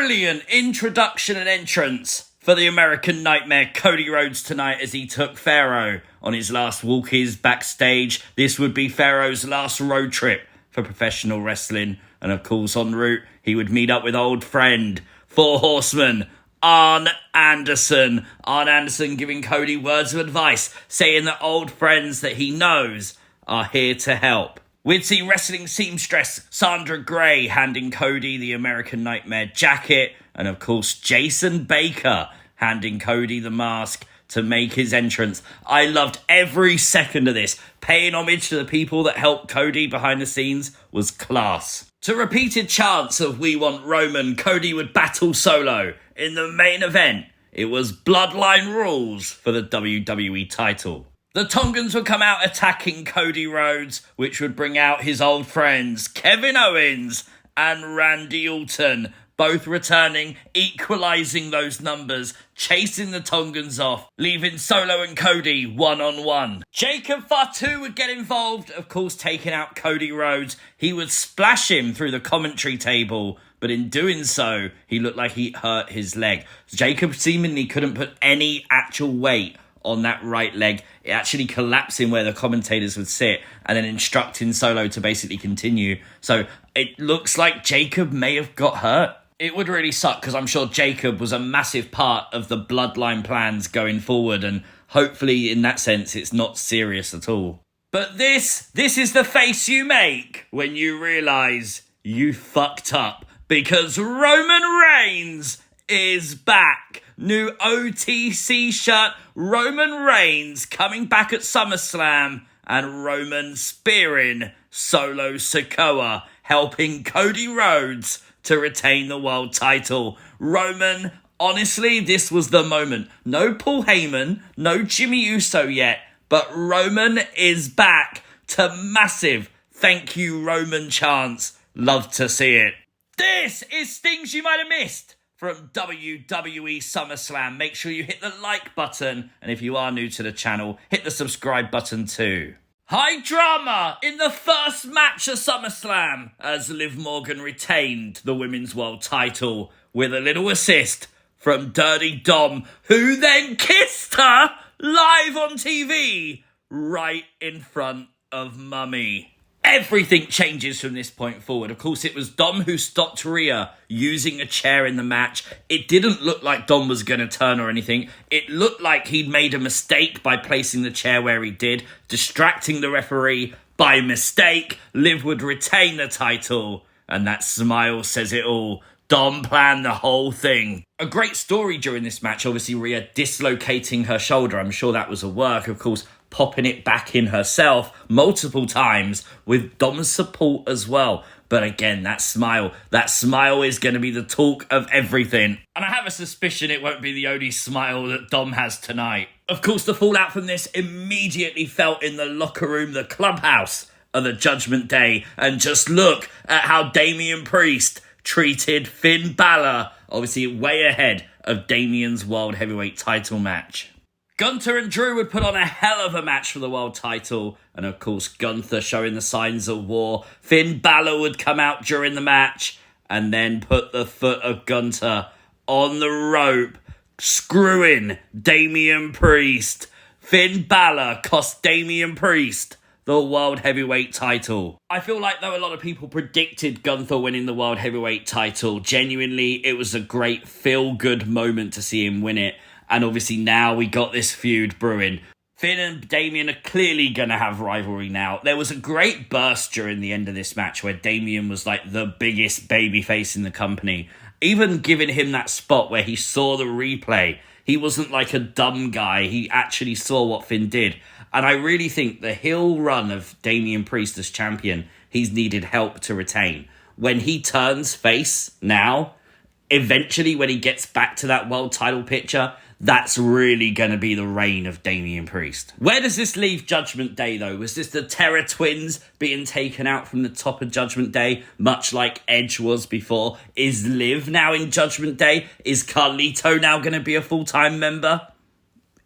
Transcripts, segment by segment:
brilliant introduction and entrance for the American Nightmare Cody Rhodes tonight as he took Pharaoh on his last walkies backstage. This would be Pharaoh's last road trip for professional wrestling. And of course, en route, he would meet up with old friend, Four Horsemen, Arn Anderson. Arn Anderson giving Cody words of advice, saying that old friends that he knows are here to help. We'd see wrestling seamstress Sandra Gray handing Cody the American Nightmare jacket. And of course, Jason Baker handing Cody the mask to make his entrance. I loved every second of this. Paying homage to the people that helped Cody behind the scenes was class. To repeated chants of "We Want Roman," Cody would battle Solo. In the main event, it was Bloodline Rules for the WWE title. The Tongans would come out attacking Cody Rhodes, which would bring out his old friends Kevin Owens and Randy Orton, both returning, equalising those numbers, chasing the Tongans off, leaving Solo and Cody one-on-one. Jacob Fatu would get involved, of course taking out Cody Rhodes. He would splash him through the commentary table, but in doing so, he looked like he hurt his leg. Jacob seemingly couldn't put any actual weight on that right leg, it actually collapsing where the commentators would sit and then instructing Solo to basically continue. So it looks like Jacob may have got hurt. It would really suck because I'm sure Jacob was a massive part of the Bloodline plans going forward, and hopefully in that sense it's not serious at all. But this is the face you make when you realise you fucked up, because Roman Reigns is back. New OTC shirt, Roman Reigns coming back at SummerSlam, and Roman spearing Solo Sikoa, helping Cody Rhodes to retain the world title. Roman, honestly, this was the moment. No Paul Heyman, no Jimmy Uso yet, but Roman is back to massive "Thank you, Roman" chants. Love to see it. This is things you might have missed from WWE SummerSlam. Make sure you hit the like button, and if you are new to the channel, hit the subscribe button too. High drama in the first match of SummerSlam as Liv Morgan retained the Women's World title with a little assist from Dirty Dom, who then kissed her live on TV right in front of Mummy. Everything changes from this point forward. Of course, it was Dom who stopped Rhea using a chair in the match. It didn't look like Dom was going to turn or anything. It looked like he'd made a mistake by placing the chair where he did, distracting the referee by mistake. Liv would retain the title, and that smile says it all. Dom planned the whole thing. A great story during this match. Obviously, Rhea dislocating her shoulder. I'm sure that was a work. Of course, popping it back in herself multiple times with Dom's support as well. But again, that smile is going to be the talk of everything. And I have a suspicion it won't be the only smile that Dom has tonight. Of course, the fallout from this immediately felt in the locker room, the clubhouse of the Judgment Day. And just look at how Damian Priest treated Finn Balor, obviously way ahead of Damian's World Heavyweight title match. Gunther and Drew would put on a hell of a match for the world title, and of course Gunther showing the signs of war. Finn Balor would come out during the match and then put the foot of Gunther on the rope, screwing Damian Priest. Finn Balor cost Damian Priest the World Heavyweight title. I feel like though a lot of people predicted Gunther winning the World Heavyweight title, genuinely it was a great feel-good moment to see him win it. And obviously now we got this feud brewing. Finn and Damien are clearly going to have rivalry now. There was a great burst during the end of this match where Damien was like the biggest babyface in the company. Even giving him that spot where he saw the replay, he wasn't like a dumb guy. He actually saw what Finn did. And I really think the heel run of Damian Priest as champion, he's needed help to retain. When he turns face now, eventually when he gets back to that world title picture, that's really going to be the reign of Damian Priest. Where does this leave Judgment Day, though? Was this the Terror Twins being taken out from the top of Judgment Day, much like Edge was before? Is Liv now in Judgment Day? Is Carlito now going to be a full-time member?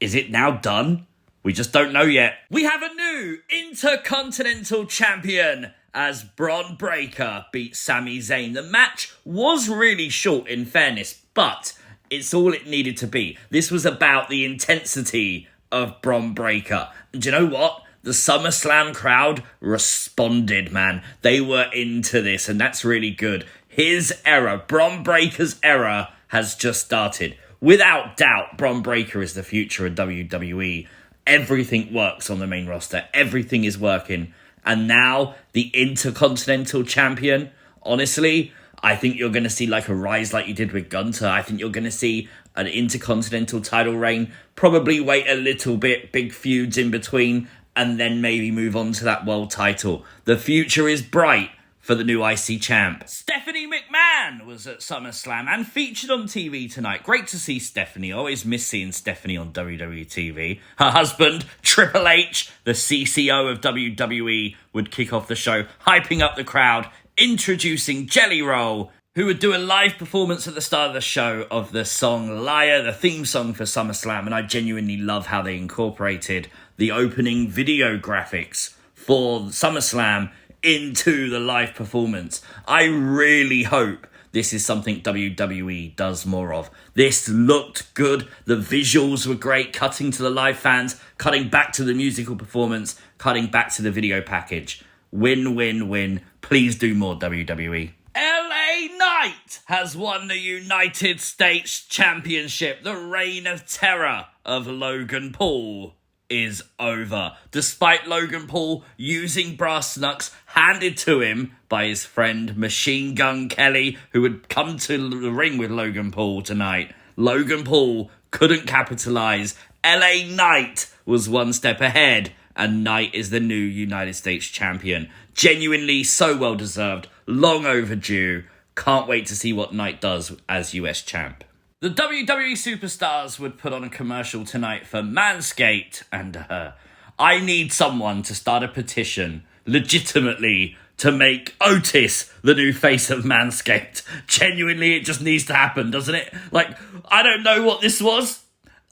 Is it now done? We just don't know yet. We have a new Intercontinental Champion as Bron Breakker beat Sami Zayn. The match was really short in fairness, but it's all it needed to be. This was about the intensity of Bron Breakker. And do you know what? The SummerSlam crowd responded, man. They were into this, and that's really good. His era, Bron Breakker's era, has just started. Without doubt, Bron Breakker is the future of WWE. Everything works on the main roster. Everything is working. And now, the Intercontinental Champion, honestly, I think you're going to see like a rise like you did with Gunther. I think you're going to see an Intercontinental title reign. Probably wait a little bit, big feuds in between, and then maybe move on to that world title. The future is bright for the new IC champ. Stephanie McMahon was at SummerSlam and featured on TV tonight. Great to see Stephanie. I always miss seeing Stephanie on WWE TV. Her husband, Triple H, the CCO of WWE, would kick off the show, hyping up the crowd, introducing Jelly Roll, who would do a live performance at the start of the show of the song Liar, the theme song for SummerSlam, and I genuinely love how they incorporated the opening video graphics for SummerSlam into the live performance. I really hope this is something WWE does more of. This looked good. The visuals were great, cutting to the live fans, cutting back to the musical performance, cutting back to the video package. Win, win, win. Please do more, WWE. LA Knight has won the United States Championship. The reign of terror of Logan Paul is over. Despite Logan Paul using brass knucks handed to him by his friend Machine Gun Kelly, who had come to the ring with Logan Paul tonight, Logan Paul couldn't capitalise. LA Knight was one step ahead, and Knight is the new United States champion. Genuinely so well deserved, long overdue. Can't wait to see what Knight does as US champ. The WWE superstars would put on a commercial tonight for Manscaped, and I need someone to start a petition, legitimately, to make Otis the new face of Manscaped. Genuinely, it just needs to happen, doesn't it? Like, I don't know what this was.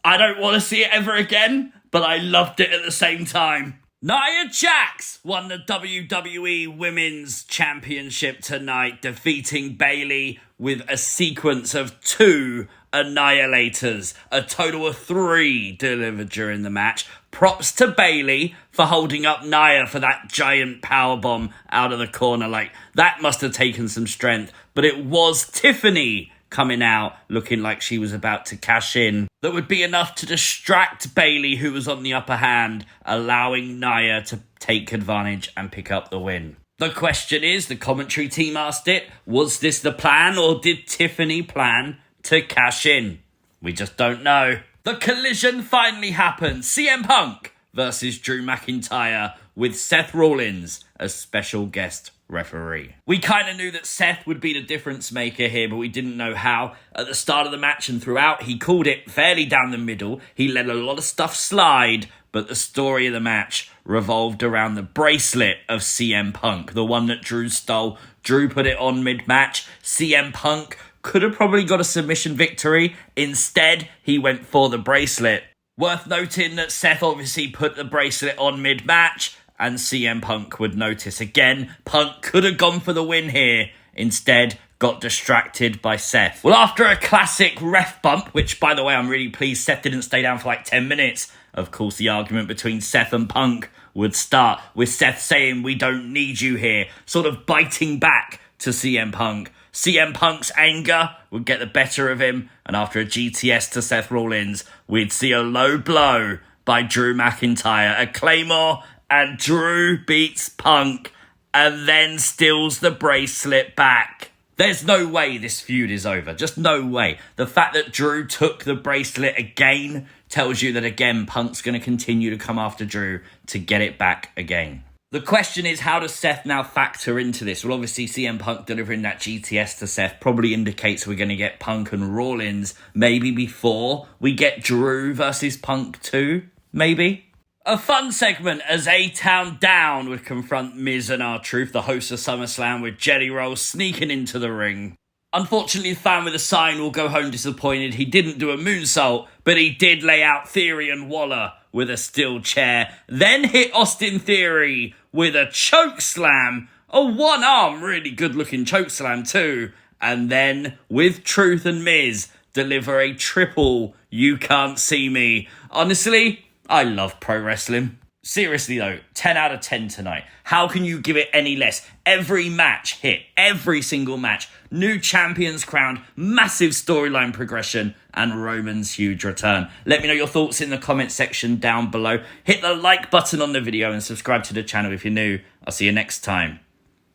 I don't want to see it ever again, but I loved it at the same time. Nia Jax won the WWE Women's Championship tonight, defeating Bayley with a sequence of 2 annihilators. A total of 3 delivered during the match. Props to Bayley for holding up Nia for that giant powerbomb out of the corner. Like, that must have taken some strength. But it was Tiffany coming out looking like she was about to cash in. That would be enough to distract Bayley, who was on the upper hand, allowing Nia to take advantage and pick up the win. The question is, the commentary team asked it, was this the plan, or did Tiffany plan to cash in? We just don't know. The collision finally happened. CM Punk versus Drew McIntyre, with Seth Rollins as special guest referee. We kind of knew that Seth would be the difference maker here, but we didn't know how. At the start of the match and throughout, he called it fairly down the middle. He let a lot of stuff slide, but the story of the match revolved around the bracelet of CM Punk, the one that Drew stole. Drew put it on mid-match. CM Punk could have probably got a submission victory. Instead, he went for the bracelet. Worth noting that Seth obviously put the bracelet on mid-match, and CM Punk would notice again. Punk could have gone for the win here. Instead, got distracted by Seth. Well, after a classic ref bump, which, by the way, I'm really pleased Seth didn't stay down for like 10 minutes. Of course, the argument between Seth and Punk would start with Seth saying, "We don't need you here," sort of biting back to CM Punk. CM Punk's anger would get the better of him, and after a GTS to Seth Rollins, we'd see a low blow by Drew McIntyre, a Claymore, and Drew beats Punk and then steals the bracelet back. There's no way this feud is over. Just no way. The fact that Drew took the bracelet again tells you that, again, Punk's going to continue to come after Drew to get it back again. The question is, how does Seth now factor into this? Well, obviously, CM Punk delivering that GTS to Seth probably indicates we're going to get Punk and Rollins maybe before we get Drew versus Punk 2, maybe. A fun segment as A-Town Down would confront Miz and R-Truth, the host of SummerSlam, with Jelly Roll sneaking into the ring. Unfortunately, the fan with a sign will go home disappointed. He didn't do a moonsault, but he did lay out Theory and Waller with a steel chair, then hit Austin Theory with a choke slam, a one-arm, really good-looking choke slam too, and then, with Truth and Miz, deliver a triple You Can't See Me. Honestly, I love pro wrestling. Seriously though, 10 out of 10 tonight. How can you give it any less? Every match hit. Every single match. New champions crowned. Massive storyline progression. And Roman's huge return. Let me know your thoughts in the comment section down below. Hit the like button on the video and subscribe to the channel if you're new. I'll see you next time.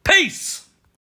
Peace!